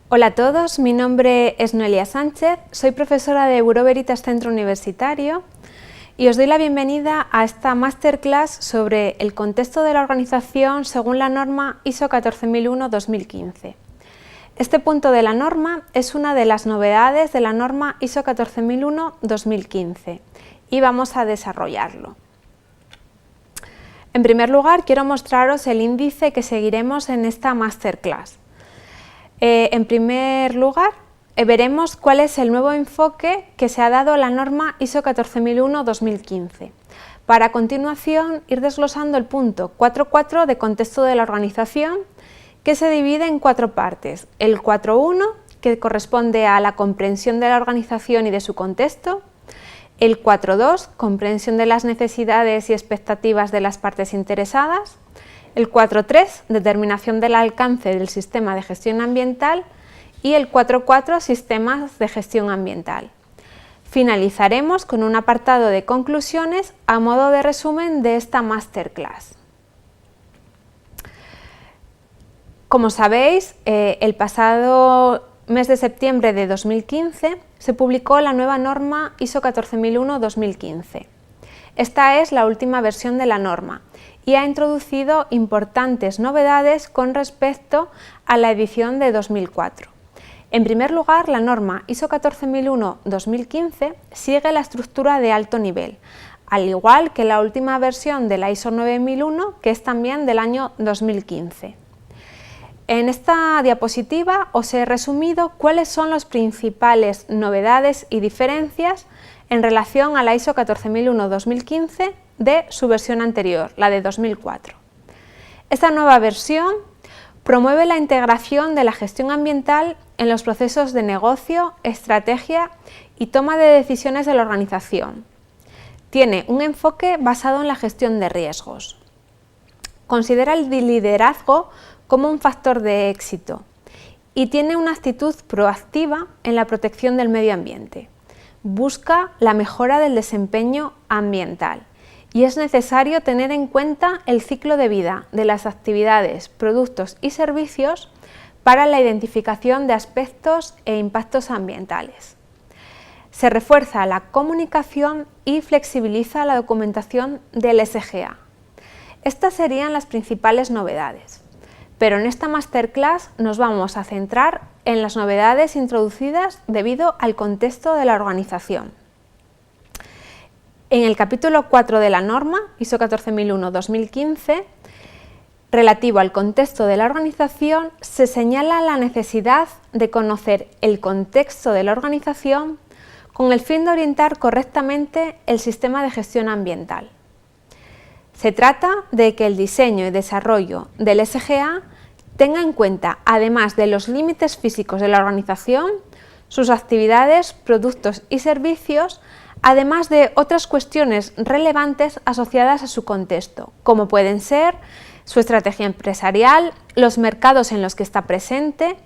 Hola a todos, mi nombre es Noelia Sánchez, soy profesora de Bureau Veritas Centro Universitario y os doy la bienvenida a esta masterclass sobre el contexto de la organización según la norma ISO 14001-2015. Este punto de la norma es una de las novedades de la norma ISO 14001-2015 y vamos a desarrollarlo. En primer lugar, quiero mostraros el índice que seguiremos en esta masterclass. En primer lugar, veremos cuál es el nuevo enfoque que se ha dado a la norma ISO 14001-2015. Para a continuación ir desglosando el punto 4.4 de contexto de la organización, que se divide en cuatro partes. El 4.1, que corresponde a la comprensión de la organización y de su contexto. El 4.2, comprensión de las necesidades y expectativas de las partes interesadas. El 4.3, determinación del alcance del sistema de gestión ambiental, y el 4.4, sistemas de gestión ambiental. Finalizaremos con un apartado de conclusiones a modo de resumen de esta masterclass. Como sabéis, el pasado mes de septiembre de 2015 se publicó la nueva norma ISO 14001-2015. Esta es la última versión de la norma y ha introducido importantes novedades con respecto a la edición de 2004. En primer lugar, la norma ISO 14001-2015 sigue la estructura de alto nivel, al igual que la última versión de la ISO 9001, que es también del año 2015. En esta diapositiva os he resumido cuáles son las principales novedades y diferencias en relación a la ISO 14001-2015 de su versión anterior, la de 2004. Esta nueva versión promueve la integración de la gestión ambiental en los procesos de negocio, estrategia y toma de decisiones de la organización. Tiene un enfoque basado en la gestión de riesgos. Considera el liderazgo como un factor de éxito y tiene una actitud proactiva en la protección del medio ambiente. Busca la mejora del desempeño ambiental y es necesario tener en cuenta el ciclo de vida de las actividades, productos y servicios para la identificación de aspectos e impactos ambientales. Se refuerza la comunicación y flexibiliza la documentación del SGA. Estas serían las principales novedades, pero en esta masterclass nos vamos a centrar en las novedades introducidas debido al contexto de la organización. En el capítulo 4 de la norma ISO 14001-2015, relativo al contexto de la organización, se señala la necesidad de conocer el contexto de la organización con el fin de orientar correctamente el sistema de gestión ambiental. Se trata de que el diseño y desarrollo del SGA tenga en cuenta, además de los límites físicos de la organización, sus actividades, productos y servicios, además de otras cuestiones relevantes asociadas a su contexto, como pueden ser su estrategia empresarial, los mercados en los que está presente,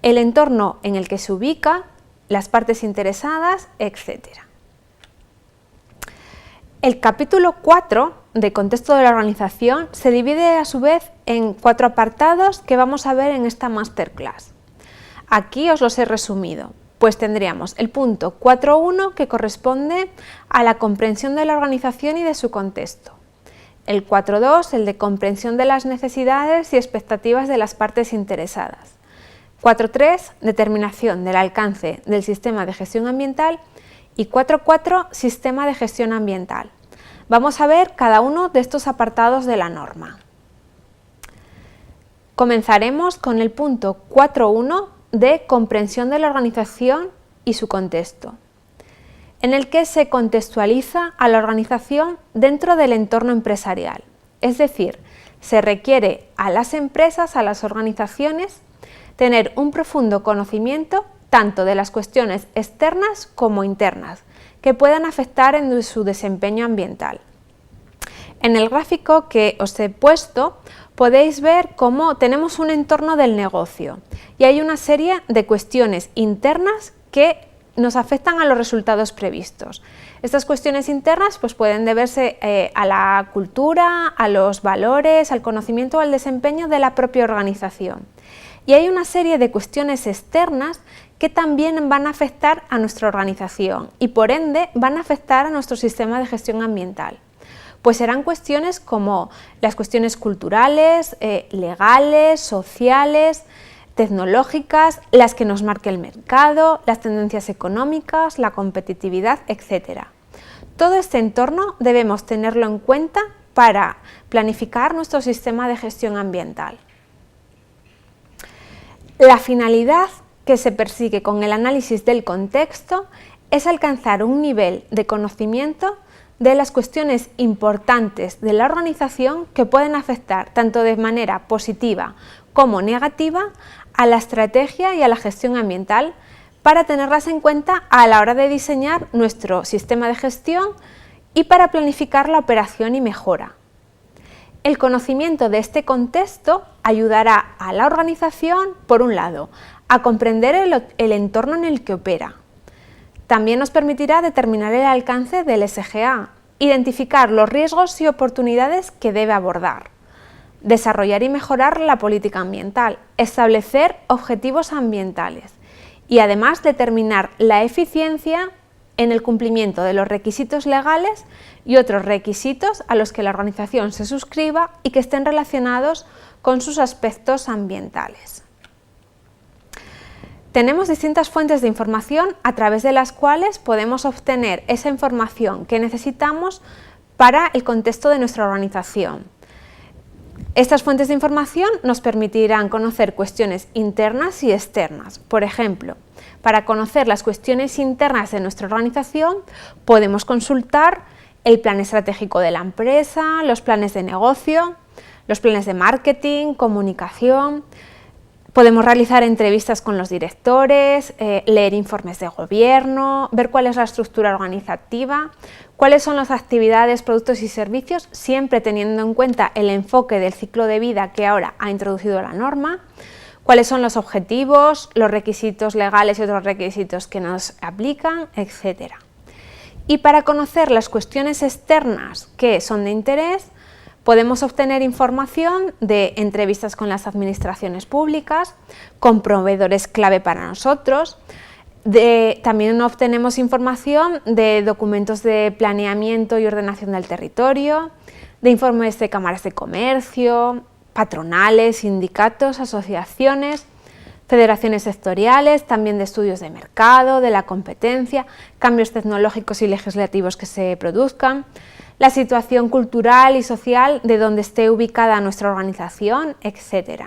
el entorno en el que se ubica, las partes interesadas, etc. El capítulo 4 de contexto de la organización se divide a su vez en cuatro apartados que vamos a ver en esta masterclass. Aquí os los he resumido. Pues tendríamos el punto 4.1, que corresponde a la comprensión de la organización y de su contexto. El 4.2, el de comprensión de las necesidades y expectativas de las partes interesadas. 4.3, determinación del alcance del sistema de gestión ambiental. Y 4.4, sistema de gestión ambiental. Vamos a ver cada uno de estos apartados de la norma. Comenzaremos con el punto 4.1 de comprensión de la organización y su contexto, en el que se contextualiza a la organización dentro del entorno empresarial. Es decir, se requiere a las empresas, a las organizaciones, tener un profundo conocimiento tanto de las cuestiones externas como internas, que puedan afectar en su desempeño ambiental. En el gráfico que os he puesto podéis ver cómo tenemos un entorno del negocio y hay una serie de cuestiones internas que nos afectan a los resultados previstos. Estas cuestiones internas pues, pueden deberse a la cultura, a los valores, al conocimiento o al desempeño de la propia organización. y hay una serie de cuestiones externas que también van a afectar a nuestra organización y por ende van a afectar a nuestro sistema de gestión ambiental. Pues serán cuestiones como las cuestiones culturales, legales, sociales, tecnológicas, las que nos marque el mercado, las tendencias económicas, la competitividad, etc. Todo este entorno debemos tenerlo en cuenta para planificar nuestro sistema de gestión ambiental. La finalidad que se persigue con el análisis del contexto es alcanzar un nivel de conocimiento de las cuestiones importantes de la organización que pueden afectar tanto de manera positiva como negativa a la estrategia y a la gestión ambiental para tenerlas en cuenta a la hora de diseñar nuestro sistema de gestión y para planificar la operación y mejora. El conocimiento de este contexto ayudará a la organización, por un lado, a comprender el entorno en el que opera. También nos permitirá determinar el alcance del SGA, identificar los riesgos y oportunidades que debe abordar, desarrollar y mejorar la política ambiental, establecer objetivos ambientales y además determinar la eficiencia en el cumplimiento de los requisitos legales y otros requisitos a los que la organización se suscriba y que estén relacionados con sus aspectos ambientales. Tenemos distintas fuentes de información a través de las cuales podemos obtener esa información que necesitamos para el contexto de nuestra organización. Estas fuentes de información nos permitirán conocer cuestiones internas y externas. Por ejemplo, para conocer las cuestiones internas de nuestra organización, podemos consultar el plan estratégico de la empresa, los planes de negocio, los planes de marketing, comunicación. Podemos realizar entrevistas con los directores, leer informes de gobierno, ver cuál es la estructura organizativa, cuáles son las actividades, productos y servicios, siempre teniendo en cuenta el enfoque del ciclo de vida que ahora ha introducido la norma, cuáles son los objetivos, los requisitos legales y otros requisitos que nos aplican, etc. Y para conocer las cuestiones externas que son de interés, podemos obtener información de entrevistas con las administraciones públicas, con proveedores clave para nosotros. También obtenemos información de documentos de planeamiento y ordenación del territorio, de informes de cámaras de comercio, patronales, sindicatos, asociaciones, federaciones sectoriales, también de estudios de mercado, de la competencia, cambios tecnológicos y legislativos que se produzcan, la situación cultural y social de donde esté ubicada nuestra organización, etc.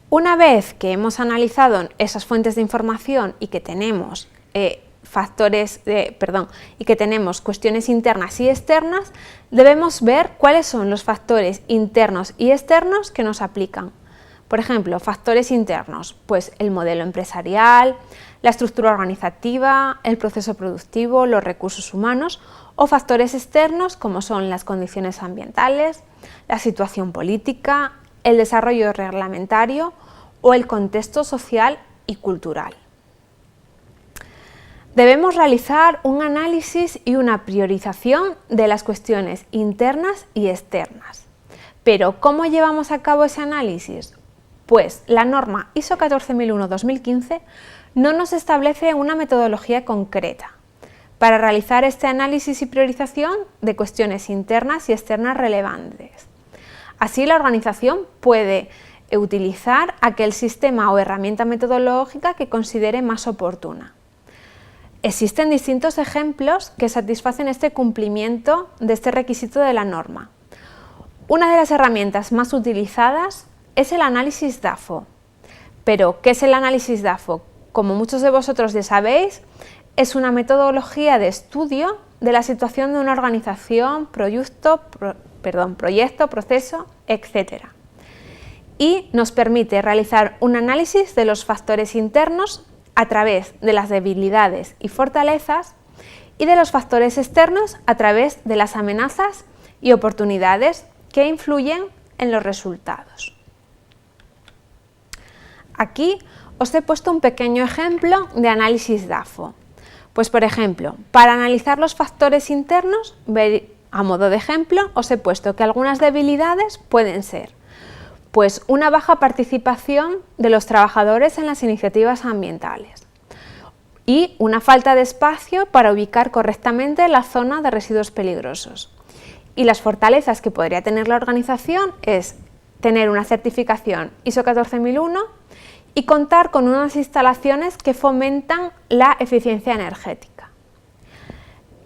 Una vez que hemos analizado esas fuentes de información y que tenemos cuestiones internas y externas, debemos ver cuáles son los factores internos y externos que nos aplican. Por ejemplo, factores internos, pues el modelo empresarial, la estructura organizativa, el proceso productivo, los recursos humanos, o factores externos como son las condiciones ambientales, la situación política, el desarrollo reglamentario o el contexto social y cultural. Debemos realizar un análisis y una priorización de las cuestiones internas y externas. Pero, ¿cómo llevamos a cabo ese análisis? Pues la norma ISO 14001-2015 no nos establece una metodología concreta para realizar este análisis y priorización de cuestiones internas y externas relevantes. Así, la organización puede utilizar aquel sistema o herramienta metodológica que considere más oportuna. Existen distintos ejemplos que satisfacen este cumplimiento de este requisito de la norma. Una de las herramientas más utilizadas es el análisis DAFO. Pero, ¿qué es el análisis DAFO? Como muchos de vosotros ya sabéis, es una metodología de estudio de la situación de una organización, proyecto, proceso, etc. Y nos permite realizar un análisis de los factores internos a través de las debilidades y fortalezas y de los factores externos a través de las amenazas y oportunidades que influyen en los resultados. Aquí os he puesto un pequeño ejemplo de análisis DAFO. Pues, por ejemplo, para analizar los factores internos, a modo de ejemplo, os he puesto que algunas debilidades pueden ser Pues una baja participación de los trabajadores en las iniciativas ambientales y una falta de espacio para ubicar correctamente la zona de residuos peligrosos. Y las fortalezas que podría tener la organización es tener una certificación ISO 14001 y contar con unas instalaciones que fomentan la eficiencia energética.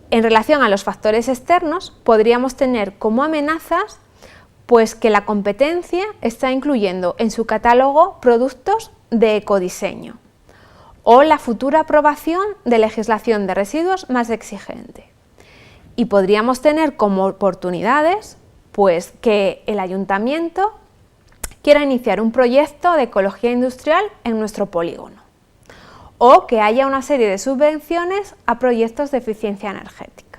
En relación a los factores externos, podríamos tener como amenazas pues que la competencia está incluyendo en su catálogo productos de ecodiseño o la futura aprobación de legislación de residuos más exigente. Y podríamos tener como oportunidades pues que el ayuntamiento quiera iniciar un proyecto de ecología industrial en nuestro polígono o que haya una serie de subvenciones a proyectos de eficiencia energética.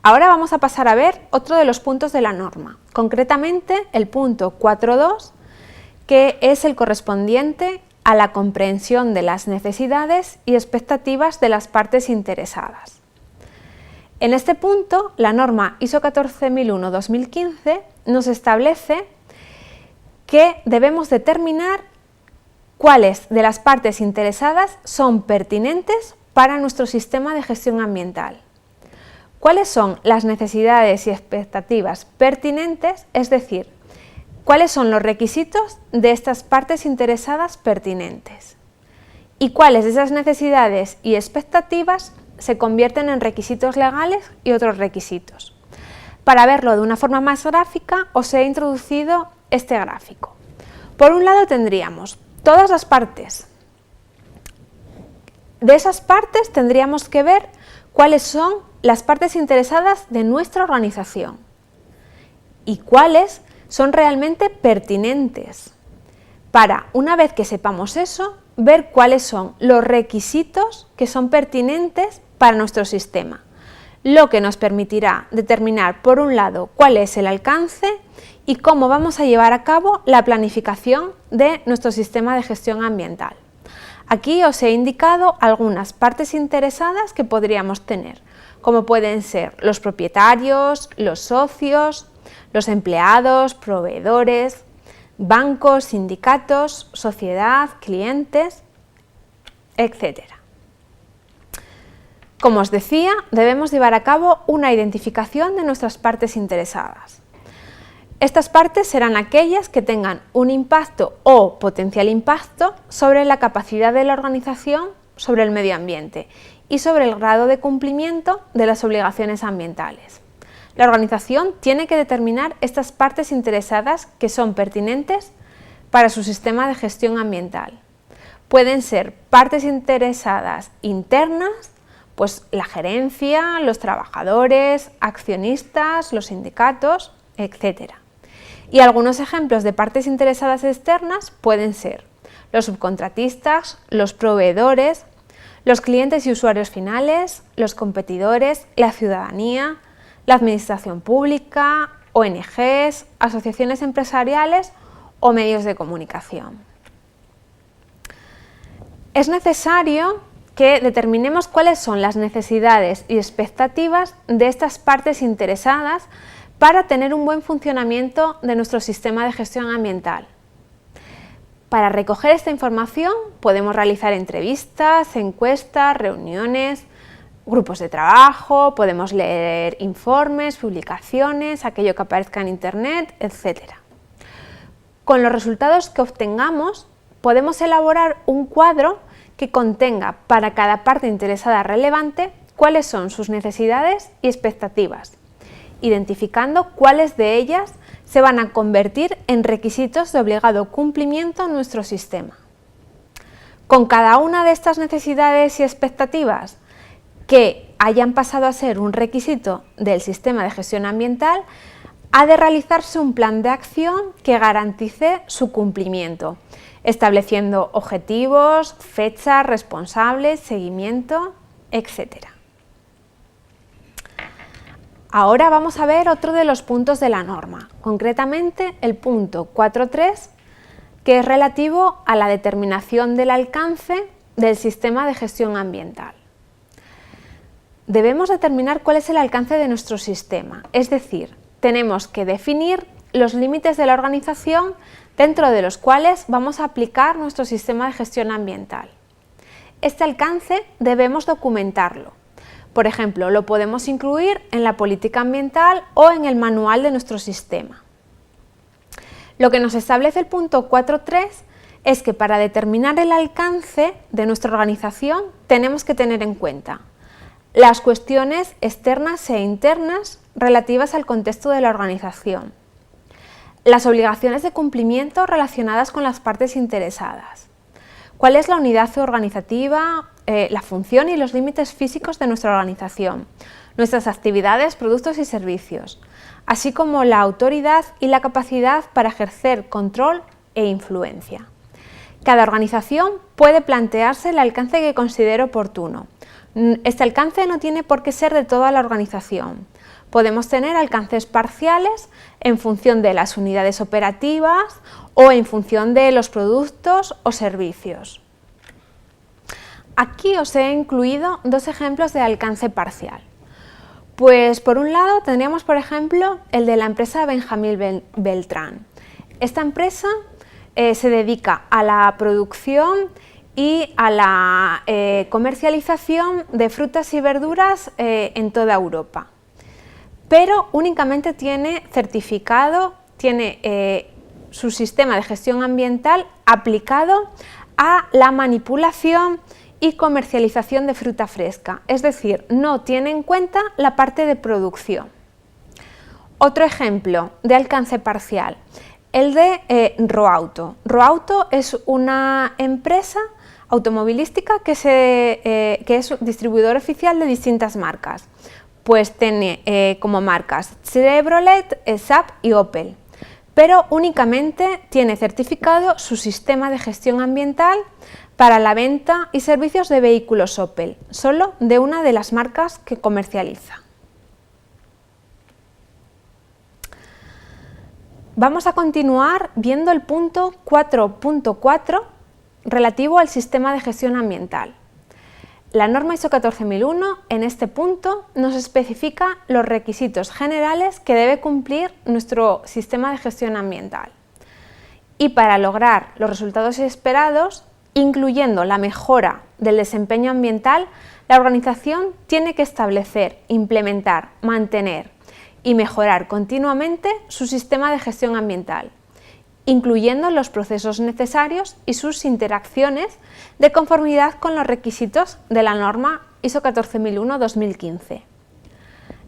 Ahora vamos a pasar a ver otro de los puntos de la norma, concretamente el punto 4.2, que es el correspondiente a la comprensión de las necesidades y expectativas de las partes interesadas. En este punto, la norma ISO 14001-2015 nos establece que debemos determinar cuáles de las partes interesadas son pertinentes para nuestro sistema de gestión ambiental. ¿Cuáles son las necesidades y expectativas pertinentes? Es decir, ¿cuáles son los requisitos de estas partes interesadas pertinentes? ¿Y cuáles de esas necesidades y expectativas se convierten en requisitos legales y otros requisitos? Para verlo de una forma más gráfica, os he introducido este gráfico. Por un lado tendríamos todas las partes. De esas partes tendríamos que ver cuáles son las partes interesadas de nuestra organización y cuáles son realmente pertinentes para, una vez que sepamos eso, ver cuáles son los requisitos que son pertinentes para nuestro sistema, lo que nos permitirá determinar, por un lado, cuál es el alcance y cómo vamos a llevar a cabo la planificación de nuestro sistema de gestión ambiental. Aquí os he indicado algunas partes interesadas que podríamos tener, como pueden ser los propietarios, los socios, los empleados, proveedores, bancos, sindicatos, sociedad, clientes, etc. Como os decía, debemos llevar a cabo una identificación de nuestras partes interesadas. Estas partes serán aquellas que tengan un impacto o potencial impacto sobre la capacidad de la organización sobre el medio ambiente y sobre el grado de cumplimiento de las obligaciones ambientales. La organización tiene que determinar estas partes interesadas que son pertinentes para su sistema de gestión ambiental. Pueden ser partes interesadas internas, pues la gerencia, los trabajadores, accionistas, los sindicatos, etc. Y algunos ejemplos de partes interesadas externas pueden ser los subcontratistas, los proveedores, los clientes y usuarios finales, los competidores, la ciudadanía, la administración pública, ONGs, asociaciones empresariales o medios de comunicación. Es necesario que determinemos cuáles son las necesidades y expectativas de estas partes interesadas para tener un buen funcionamiento de nuestro sistema de gestión ambiental. Para recoger esta información podemos realizar entrevistas, encuestas, reuniones, grupos de trabajo, podemos leer informes, publicaciones, aquello que aparezca en internet, etc. Con los resultados que obtengamos podemos elaborar un cuadro que contenga para cada parte interesada relevante cuáles son sus necesidades y expectativas, identificando cuáles de ellas se van a convertir en requisitos de obligado cumplimiento en nuestro sistema. Con cada una de estas necesidades y expectativas que hayan pasado a ser un requisito del sistema de gestión ambiental, ha de realizarse un plan de acción que garantice su cumplimiento, estableciendo objetivos, fechas, responsables, seguimiento, etc. Ahora vamos a ver otro de los puntos de la norma, concretamente el punto 4.3, que es relativo a la determinación del alcance del sistema de gestión ambiental. Debemos determinar cuál es el alcance de nuestro sistema, es decir, tenemos que definir los límites de la organización dentro de los cuales vamos a aplicar nuestro sistema de gestión ambiental. Este alcance debemos documentarlo. Por ejemplo, lo podemos incluir en la política ambiental o en el manual de nuestro sistema. Lo que nos establece el punto 4.3 es que para determinar el alcance de nuestra organización tenemos que tener en cuenta las cuestiones externas e internas relativas al contexto de la organización, las obligaciones de cumplimiento relacionadas con las partes interesadas, cuál es la unidad organizativa, la función y los límites físicos de nuestra organización, nuestras actividades, productos y servicios, así como la autoridad y la capacidad para ejercer control e influencia. Cada organización puede plantearse el alcance que considere oportuno. Este alcance no tiene por qué ser de toda la organización. Podemos tener alcances parciales en función de las unidades operativas o en función de los productos o servicios. Aquí os he incluido dos ejemplos de alcance parcial. Pues por un lado tendríamos, por ejemplo, el de la empresa Benjamín Beltrán. Esta empresa se dedica a la producción y a la comercialización de frutas y verduras en toda Europa. Pero únicamente tiene certificado, tiene su sistema de gestión ambiental aplicado a la manipulación y comercialización de fruta fresca, es decir, no tiene en cuenta la parte de producción. Otro ejemplo de alcance parcial, el de Roauto. Roauto es una empresa automovilística que es distribuidor oficial de distintas marcas. Pues tiene como marcas Chevrolet, Saab y Opel, pero únicamente tiene certificado su sistema de gestión ambiental para la venta y servicios de vehículos Opel, solo de una de las marcas que comercializa. Vamos a continuar viendo el punto 4.4 relativo al sistema de gestión ambiental. La norma ISO 14001 en este punto nos especifica los requisitos generales que debe cumplir nuestro sistema de gestión ambiental. Y para lograr los resultados esperados, incluyendo la mejora del desempeño ambiental, la organización tiene que establecer, implementar, mantener y mejorar continuamente su sistema de gestión ambiental, incluyendo los procesos necesarios y sus interacciones de conformidad con los requisitos de la norma ISO 14001-2015.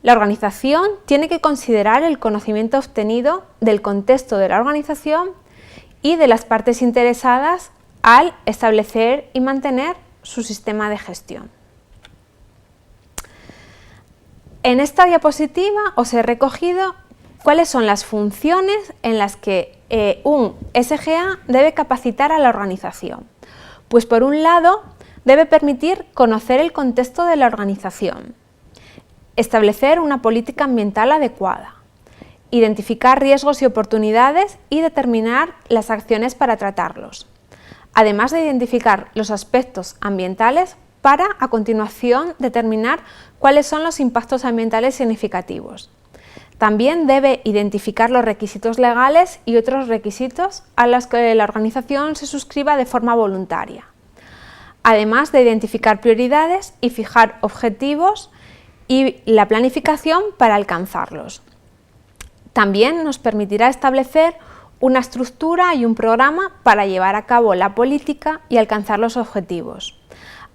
La organización tiene que considerar el conocimiento obtenido del contexto de la organización y de las partes interesadas al establecer y mantener su sistema de gestión. En esta diapositiva os he recogido cuáles son las funciones en las que un SGA debe capacitar a la organización. Pues por un lado, debe permitir conocer el contexto de la organización, establecer una política ambiental adecuada, identificar riesgos y oportunidades y determinar las acciones para tratarlos, además de identificar los aspectos ambientales para, a continuación, determinar cuáles son los impactos ambientales significativos. También debe identificar los requisitos legales y otros requisitos a los que la organización se suscriba de forma voluntaria, además de identificar prioridades y fijar objetivos y la planificación para alcanzarlos. También nos permitirá establecer una estructura y un programa para llevar a cabo la política y alcanzar los objetivos,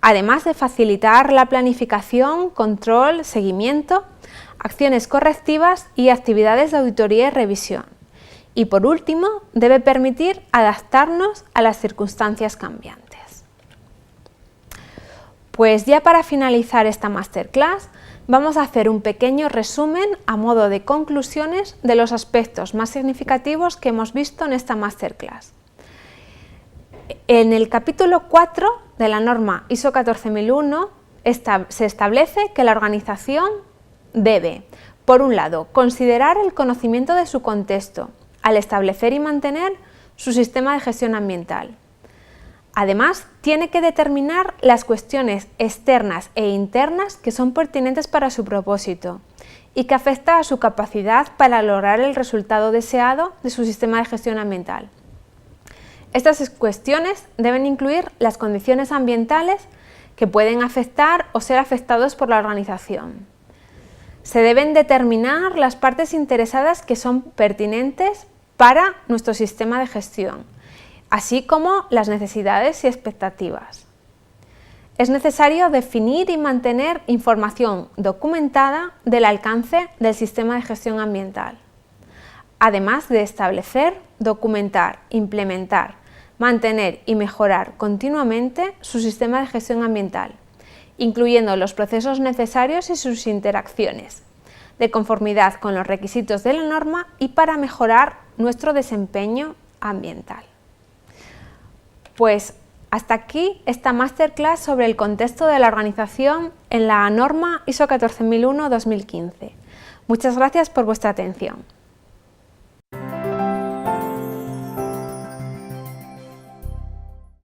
además de facilitar la planificación, control, seguimiento, acciones correctivas y actividades de auditoría y revisión. Y por último, debe permitir adaptarnos a las circunstancias cambiantes. Pues ya para finalizar esta masterclass, vamos a hacer un pequeño resumen a modo de conclusiones de los aspectos más significativos que hemos visto en esta masterclass. En el capítulo 4 de la norma ISO 14001 se establece que la organización debe, por un lado, considerar el conocimiento de su contexto al establecer y mantener su sistema de gestión ambiental. Además, tiene que determinar las cuestiones externas e internas que son pertinentes para su propósito y que afecta a su capacidad para lograr el resultado deseado de su sistema de gestión ambiental. Estas cuestiones deben incluir las condiciones ambientales que pueden afectar o ser afectados por la organización. Se deben determinar las partes interesadas que son pertinentes para nuestro sistema de gestión, así como las necesidades y expectativas. Es necesario definir y mantener información documentada del alcance del sistema de gestión ambiental, además de establecer, documentar, implementar, mantener y mejorar continuamente su sistema de gestión ambiental, incluyendo los procesos necesarios y sus interacciones, de conformidad con los requisitos de la norma y para mejorar nuestro desempeño ambiental. Pues hasta aquí esta masterclass sobre el contexto de la organización en la norma ISO 14001-2015. Muchas gracias por vuestra atención.